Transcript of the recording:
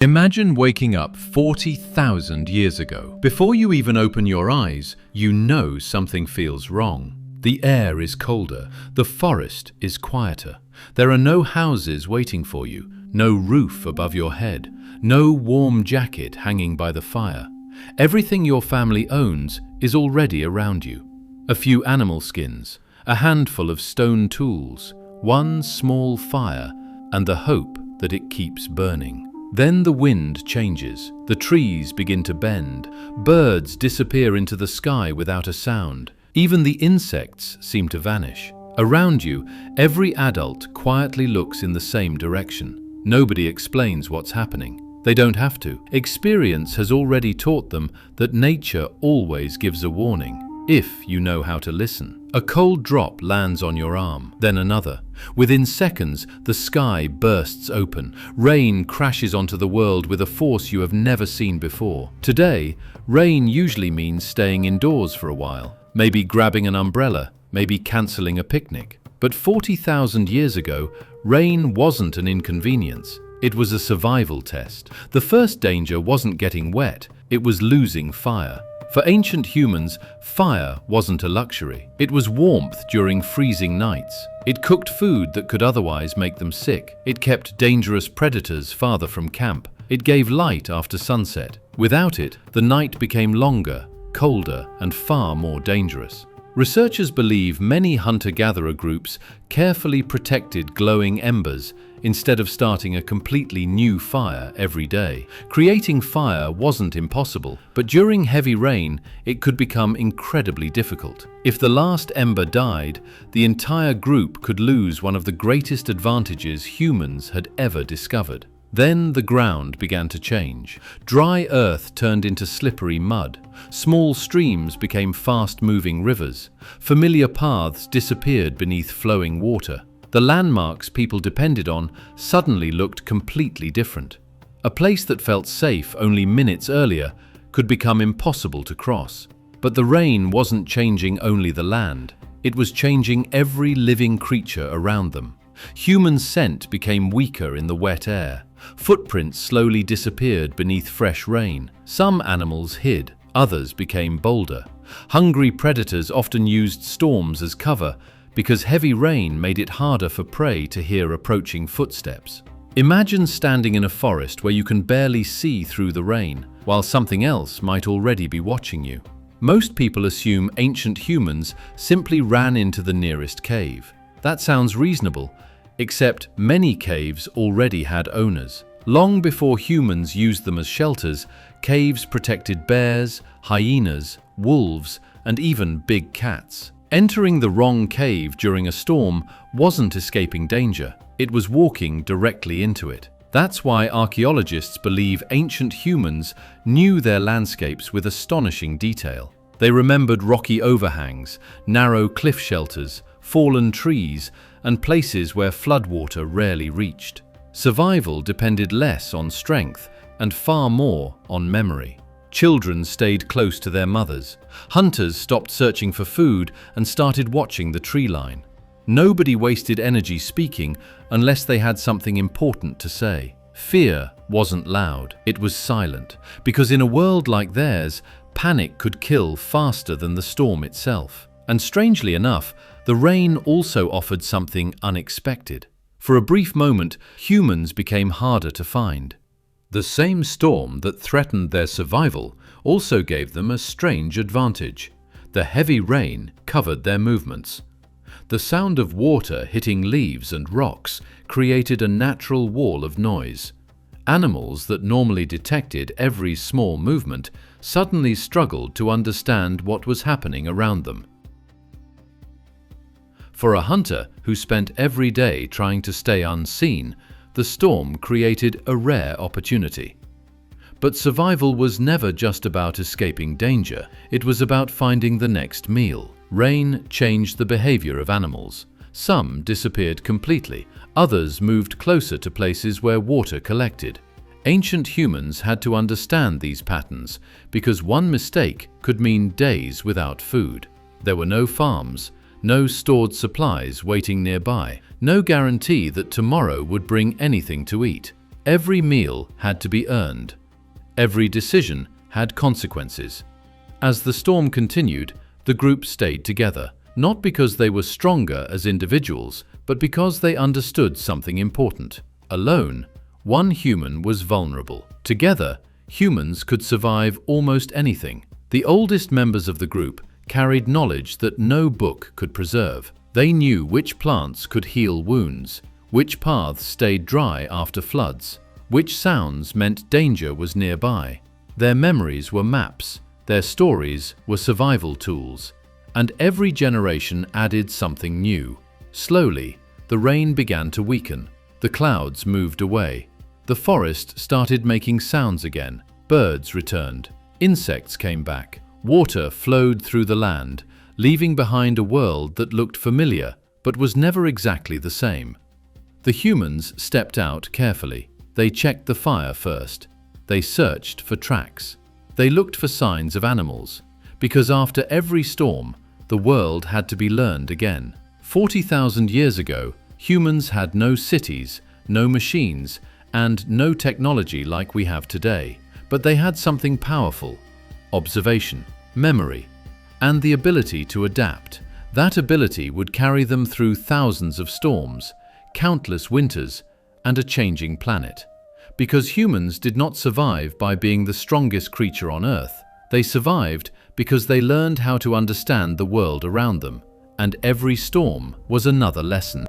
Imagine waking up 40,000 years ago. Before you even open your eyes, you know something feels wrong. The air is colder, the forest is quieter. There are no houses waiting for you, no roof above your head, no warm jacket hanging by the fire. Everything your family owns is already around you. A few animal skins, a handful of stone tools, one small fire, and the hope that it keeps burning. Then the wind changes, the trees begin to bend, birds disappear into the sky without a sound. Even the insects seem to vanish. Around you, every adult quietly looks in the same direction. Nobody explains what's happening. They don't have to. Experience has already taught them that nature always gives a warning, if you know how to listen. A cold drop lands on your arm, then another. Within seconds, the sky bursts open. Rain crashes onto the world with a force you have never seen before. Today, rain usually means staying indoors for a while, maybe grabbing an umbrella, maybe cancelling a picnic. But 40,000 years ago, rain wasn't an inconvenience. It was a survival test. The first danger wasn't getting wet, it was losing fire. For ancient humans, fire wasn't a luxury. It was warmth during freezing nights. It cooked food that could otherwise make them sick. It kept dangerous predators farther from camp. It gave light after sunset. Without it, the night became longer, colder, and far more dangerous. Researchers believe many hunter-gatherer groups carefully protected glowing embers instead of starting a completely new fire every day. Creating fire wasn't impossible, but during heavy rain, it could become incredibly difficult. If the last ember died, the entire group could lose one of the greatest advantages humans had ever discovered. Then the ground began to change. Dry earth turned into slippery mud. Small streams became fast-moving rivers. Familiar paths disappeared beneath flowing water. The landmarks people depended on suddenly looked completely different. A place that felt safe only minutes earlier could become impossible to cross. But the rain wasn't changing only the land. It was changing every living creature around them. Human scent became weaker in the wet air. Footprints slowly disappeared beneath fresh rain. Some animals hid, others became bolder. Hungry predators often used storms as cover because heavy rain made it harder for prey to hear approaching footsteps. Imagine standing in a forest where you can barely see through the rain, while something else might already be watching you. Most people assume ancient humans simply ran into the nearest cave. That sounds reasonable, except many caves already had owners. Long before humans used them as shelters, caves protected bears, hyenas, wolves, and even big cats. Entering the wrong cave during a storm wasn't escaping danger, it was walking directly into it. That's why archaeologists believe ancient humans knew their landscapes with astonishing detail. They remembered rocky overhangs, narrow cliff shelters, fallen trees, and places where floodwater rarely reached. Survival depended less on strength and far more on memory. Children stayed close to their mothers. Hunters stopped searching for food and started watching the tree line. Nobody wasted energy speaking unless they had something important to say. Fear wasn't loud, it was silent, because in a world like theirs, panic could kill faster than the storm itself. And strangely enough, the rain also offered something unexpected. For a brief moment, humans became harder to find. The same storm that threatened their survival also gave them a strange advantage. The heavy rain covered their movements. The sound of water hitting leaves and rocks created a natural wall of noise. Animals that normally detected every small movement suddenly struggled to understand what was happening around them. For a hunter who spent every day trying to stay unseen, the storm created a rare opportunity. But survival was never just about escaping danger, it was about finding the next meal. Rain changed the behavior of animals. Some disappeared completely, others moved closer to places where water collected. Ancient humans had to understand these patterns because one mistake could mean days without food. There were no farms, no stored supplies waiting nearby, no guarantee that tomorrow would bring anything to eat. Every meal had to be earned. Every decision had consequences. As the storm continued, the group stayed together, not because they were stronger as individuals, but because they understood something important. Alone, one human was vulnerable. Together, humans could survive almost anything. The oldest members of the group carried knowledge that no book could preserve. They knew which plants could heal wounds, which paths stayed dry after floods, which sounds meant danger was nearby. Their memories were maps, their stories were survival tools, and every generation added something new. Slowly, the rain began to weaken. The clouds moved away. The forest started making sounds again. Birds returned. Insects came back. Water flowed through the land, leaving behind a world that looked familiar but was never exactly the same. The humans stepped out carefully. They checked the fire first. They searched for tracks. They looked for signs of animals, because after every storm, the world had to be learned again. 40,000 years ago, humans had no cities, no machines, and no technology like we have today. But they had something powerful: observation, memory, and the ability to adapt. That ability would carry them through thousands of storms, countless winters, and a changing planet. Because humans did not survive by being the strongest creature on Earth. They survived because they learned how to understand the world around them, and every storm was another lesson.